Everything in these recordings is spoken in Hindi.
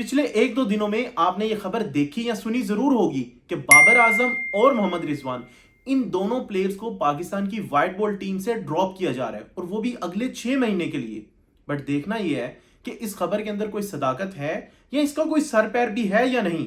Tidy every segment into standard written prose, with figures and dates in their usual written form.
पिछले एक दो दिनों में आपने ये खबर देखी या सुनी जरूर होगी कि बाबर आजम और मोहम्मद रिजवान इन दोनों प्लेयर्स को पाकिस्तान की व्हाइट बॉल टीम से ड्रॉप किया जा रहा है और वो भी अगले 6 महीने के लिए। बट देखना यह है कि इस खबर के अंदर कोई सदाकत है या इसका कोई सर पैर भी है या नहीं।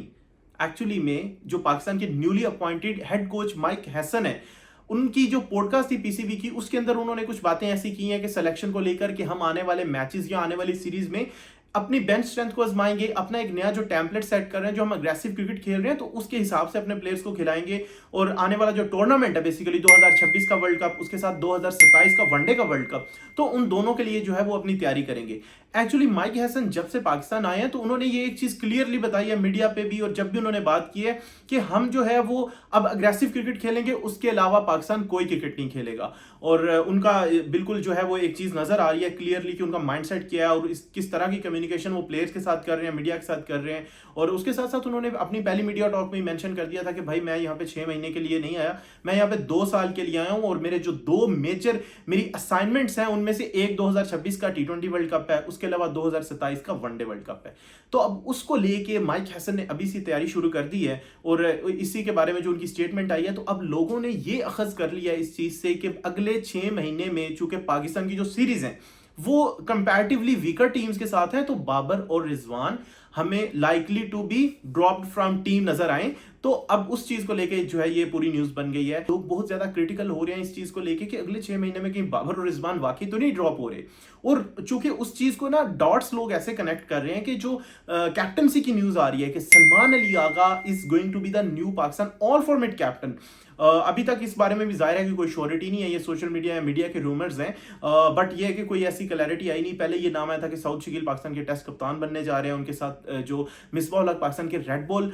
एक्चुअली में जो पाकिस्तान के newly appointed head coach mic Hesson है, उनकी जो पॉडकास्ट थी पीसीबी की, उसके अंदर उन्होंने कुछ बातें ऐसी की हैं कि सिलेक्शन को लेकर कि हम आने वाले मैचेस या आने वाली सीरीज में अपनी बेंच स्ट्रेंथ को आजमाएंगे, अपना एक नया जो टेम्पलेट सेट कर रहे हैं, जो हम अग्रेसिव क्रिकेट खेल रहे हैं तो उसके हिसाब से अपने प्लेयर्स को खिलाएंगे। और आने वाला जो टूर्नामेंट है बेसिकली 2026 का वर्ल्ड कप, उसके साथ 2027 का वनडे का वर्ल्ड कप, तो उन दोनों के लिए जो है वो अपनी तैयारी करेंगे। एक्चुअली माइक हैसन जब से पाकिस्तान आए हैं तो उन्होंने ये एक चीज क्लियरली बताई है मीडिया पे भी, और जब भी उन्होंने बात की है कि हम जो है वो अब अग्रेसिव क्रिकेट खेलेंगे, उसके अलावा पाकिस्तान कोई क्रिकेट नहीं खेलेगा। और उनका बिल्कुल जो है वो एक चीज नजर आ रही है क्लियरली कि उनका माइंडसेट क्या है और किस तरह की कम्युनिकेशन वो प्लेयर्स के साथ कर रहे हैं, मीडिया के साथ कर रहे हैं। और उसके साथ साथ उन्होंने अपनी पहली मीडिया टॉक में मेंशन कर दिया था कि भाई मैं यहाँ पे 6 महीने के लिए नहीं आया, मैं यहाँ पे 2 साल के लिए आया हूँ और मेरे जो दो मेजर मेरी असाइनमेंट्स हैं उनमें से एक 2026 का T20 वर्ल्ड कप है, उसके अलावा 2027 का वनडे वर्ल्ड कप है। तो अब उसको लेके माइक हैसन ने अभी से तैयारी शुरू कर दी है और इसी के बारे में जो उनकी स्टेटमेंट आई है, तो अब लोगों ने ये अखज कर लिया इस चीज से कि अगले 6 महीने में चूंकि पाकिस्तान की जो सीरीज है वो कंपैरेटिवली वीकर टीम्स के साथ है, तो बाबर और रिजवान हमें likely to be dropped from team नजर आए। तो अब उस चीज को लेके जो है ये पूरी न्यूज बन गई है। लोग बहुत ज्यादा क्रिटिकल हो रहे हैं इस चीज को लेके कि अगले 6 महीने में कहीं बाबर और रिजवान वाकई तो नहीं ड्रॉप हो रहे। और चूंकि उस चीज को ना डॉट्स लोग ऐसे कनेक्ट कर रहे हैं कि जो कैप्टनसी की न्यूज आ रही है कि Salman Ali Agha is going to be the new Pakistan all format captain. अभी तक इस बारे में भी जाहिर है कि कोई श्योरिटी नहीं है, ये सोशल मीडिया या मीडिया के रूमर्स हैं। बट ये है कि कोई ऐसी क्लैरिटी आई नहीं। पहले ये नाम आया था कि सऊद शकील पाकिस्तान के टेस्ट कप्तान बनने जा रहे हैं, उनके साथ जो मिसबाह उल हक पाकिस्तान के रेड बॉल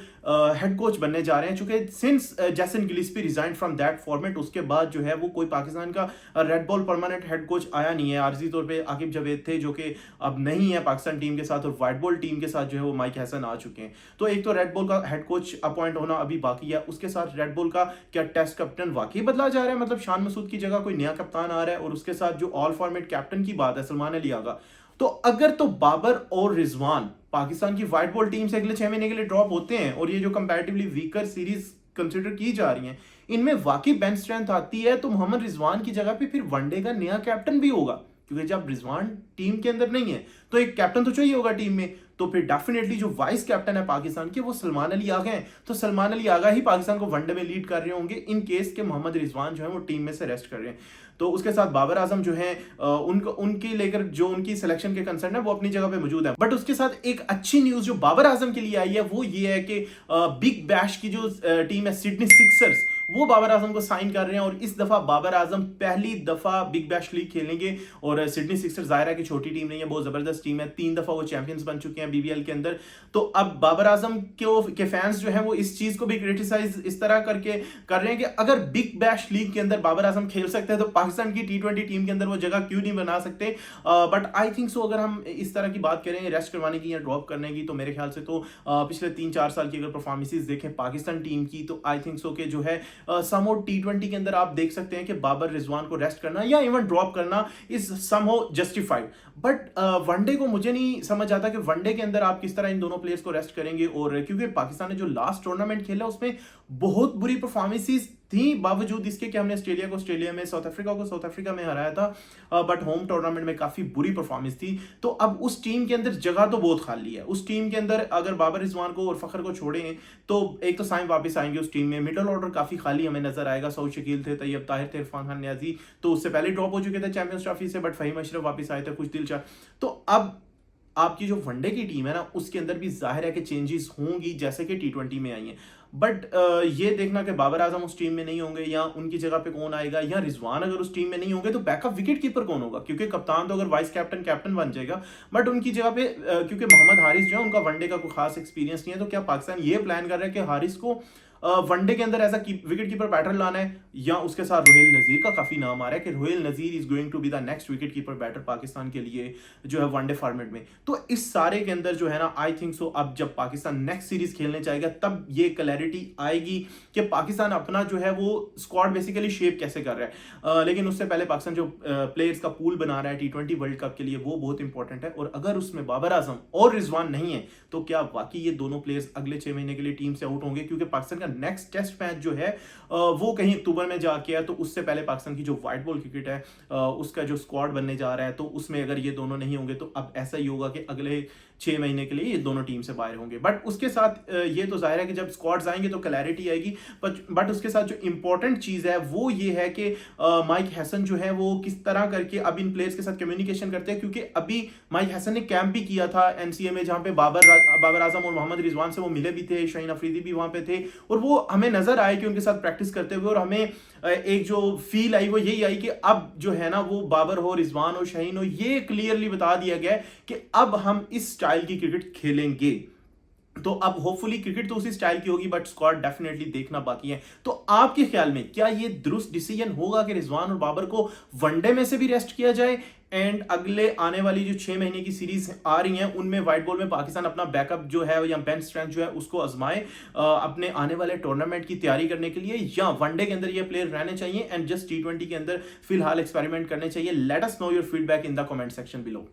हेड कोच बनने जा रहे हैं। चूंकि सिंस जैसन Gillespie resign from that format, उसके बाद जो है वो कोई पाकिस्तान का red ball permanent head coach आया नहीं है। आर्जी तौर पे आकिब जावेद थे जो कि अब नहीं है पाकिस्तान टीम के साथ, और व्हाइट बॉल टीम के साथ जो है वो माइक हैसन आ चुके हैं। तो एक तो रेड बॉल का हेड कोच अपॉइंट होना अभी बाकी है, उसके साथ रेड बॉल का क्या टेस्ट कैप्टन वाकई बदला जा रहा है, मतलब शान मसूद की जगह कोई नया कप्तान आ रहा है, और उसके साथ जो ऑल फॉर्मेट कैप्टन की बात है सलमान अली आगा। तो अगर तो बाबर और रिजवान पाकिस्तान की व्हाइट बॉल टीम से अगले 6 महीने के लिए ड्रॉप होते हैं और ये जो कंपैरेटिवली वीकर सीरीज कंसिडर की जा रही हैं इनमें वाकई बेंच स्ट्रेंथ आती है, तो मोहम्मद रिजवान की जगह पे फिर वनडे का नया कैप्टन भी होगा। क्योंकि जब रिजवान टीम के अंदर नहीं है तो एक कैप्टन तो चाहिए होगा टीम में, तो फिर डेफिनेटली जो वाइस कैप्टन है पाकिस्तान के वो सलमान अली आगा हैं। तो सलमान अली आगा ही पाकिस्तान को वनडे में लीड कर रहे होंगे इन केस के मोहम्मद रिजवान जो है वो टीम में से रेस्ट कर रहे हैं। तो उसके साथ बाबर आजम जो है उनकी लेकर जो उनकी सिलेक्शन के कंसर्न है वो अपनी जगह पे मौजूद है। बट उसके साथ एक अच्छी न्यूज जो बाबर आजम के लिए आई है वो ये है कि बिग बैश की जो टीम है सिडनी सिक्सर्स, वो बाबर आजम को साइन कर रहे हैं और इस दफा बाबर आजम पहली दफा बिग बैश लीग खेलेंगे। और सिडनी सिक्सर्स जाहिर है कि छोटी टीम नहीं है, बहुत जबरदस्त टीम है, 3 दफा वो चैंपियंस बन चुके हैं बीबीएल के अंदर। तो अब बाबर आजम के फैंस जो हैं वो इस चीज को भी क्रिटिसाइज इस तरह करके कर रहे हैं कि अगर बिग बैश लीग के अंदर बाबर आजम खेल सकते हैं तो पाकिस्तान की T20 टीम के अंदर वो जगह क्यों नहीं बना सकते। बट आई थिंक सो अगर हम इस तरह की बात करें रेस्ट करवाने की या ड्रॉप करने की, तो मेरे ख्याल से तो पिछले 3-4 साल की अगर परफॉर्मेंसेस देखें पाकिस्तान टीम की, तो आई थिंक सो के जो है समहाउ T20 के अंदर आप देख सकते हैं कि बाबर रिजवान को रेस्ट करना या इवन ड्रॉप करना is somehow justified. But one day को मुझे नहीं समझ आता कि वनडे के अंदर आप किस तरह इन दोनों प्लेयर्स को रेस्ट करेंगे। और क्योंकि पाकिस्तान ने जो लास्ट टूर्नामेंट खेला उसमें बहुत बुरी परफॉर्मेंसेस थी, बावजूद इसके कि हमने ऑस्ट्रेलिया को ऑस्ट्रेलिया में, साउथ अफ्रीका को साउथ अफ्रीका में हराया था, बट होम टूर्नामेंट में काफी बुरी परफॉर्मेंस थी। तो अब उस टीम के अंदर जगह तो बहुत खाली है। उस टीम के अंदर अगर बाबर रिजवान को और फखर को छोड़ें तो एक तो साइम वापस आएंगे उस टीम में, मिडल ऑर्डर काफी खाली हमें नजर आएगा। सऊद शकील थे, तैयब ताहिर थे, इरफान खान न्याजी तो उससे पहले ड्रॉप हो चुके थे चैंपियंस ट्रॉफी से, बट फहीम अशरफ वापस आए थे, कुछ दिलशाद। तो अब आपकी जो वनडे की टीम है ना उसके अंदर भी जाहिर है कि चेंजेस होंगी जैसे कि T20 में आई है। बट ये देखना कि बाबर आजम उस टीम में नहीं होंगे या उनकी जगह पे कौन आएगा, या रिजवान अगर उस टीम में नहीं होंगे तो बैकअप विकेट कीपर कौन होगा, क्योंकि कप्तान तो अगर वाइस कैप्टन कैप्टन बन जाएगा, बट उनकी जगह पे क्योंकि मोहम्मद हारिस जो है उनका वनडे का कोई खास एक्सपीरियंस नहीं है, तो क्या पाकिस्तान ये प्लान कर रहा है कि हारिस को वनडे के अंदर ऐसा विकेट कीपर पैटर्न लाना है, या उसके साथ रोहेल नजीर का काफी नाम आ रहा है कि Rohail Nazir is going to be the next wicket keeper batter Pakistan के लिए जो है वनडे फॉर्मेट में। तो इस सारे के अंदर जो है ना आई थिंक सो अब जब पाकिस्तान नेक्स्ट सीरीज खेलने जाएगा तब ये क्लैरिटी आएगी कि पाकिस्तान अपना जो है वो स्क्वाड बेसिकली शेप कैसे कर रहा है। लेकिन उससे पहले पाकिस्तान जो प्लेयर्स का पूल बना रहा है T20 वर्ल्ड कप के लिए वो बहुत इंपॉर्टेंट है, और अगर उसमें बाबर आजम और रिजवान नहीं है तो क्या वाकई ये दोनों प्लेयर्स अगले 6 महीने के लिए टीम से आउट होंगे, क्योंकि पाकिस्तान का नेक्स्ट टेस्ट मैच जो है वो कहीं अक्टूबर में जाके है, तो उससे पहले पाकिस्तान की जो व्हाइट बॉल क्रिकेट है उसका जो स्क्वाड बनने जा रहा है, तो उसमें अगर ये दोनों नहीं होंगे तो अब ऐसा ही होगा कि अगले 6 महीने के लिए ये दोनों टीम से बाहर होंगे। बट उसके साथ ये तो जाहिर है कि जब स्क्वाड्स आएंगे तो क्लैरिटी आएगी, बट उसके साथ जो इंपॉर्टेंट चीज है वो ये है कि माइक हैसन जो है वो किस तरह करके अब इन प्लेयर्स के साथ कम्युनिकेशन करते हैं, क्योंकि अभी माइक हैसन ने कैंप भी किया था एनसीए में, जहां पे बाबर आजम और मोहम्मद रिजवान से वो मिले भी थे, शाहीन अफरीदी भी वहां पे थे, और वो हमें नजर आए कि उनके साथ प्रैक्टिस करते हुए, और हमें एक जो फील आई वो यही आई कि अब जो है ना वो बाबर हो, रिजवान हो, शाहीन हो, ये क्लियरली बता दिया गया है कि अब हम इस स्टाइल की क्रिकेट खेलेंगे। तो अब होपफुली क्रिकेट तो उसी स्टाइल की होगी, बट स्क्वाड डेफिनेटली देखना बाकी है। तो आपके ख्याल में क्या ये दुरुस्त डिसीजन होगा कि रिजवान और बाबर को वनडे में से भी रेस्ट किया जाए, एंड अगले आने वाली जो 6 महीने की सीरीज आ रही हैं उनमें व्हाइट बॉल में पाकिस्तान अपना बैकअप जो है या बेंच स्ट्रेंथ जो है उसको आजमाए अपने आने वाले टूर्नामेंट की तैयारी करने के लिए, या वनडे के अंदर ये प्लेयर रहने चाहिए एंड जस्ट T20 के अंदर फिलहाल एक्सपेरिमेंट करने चाहिए? Let us know your feedback in the comment section below.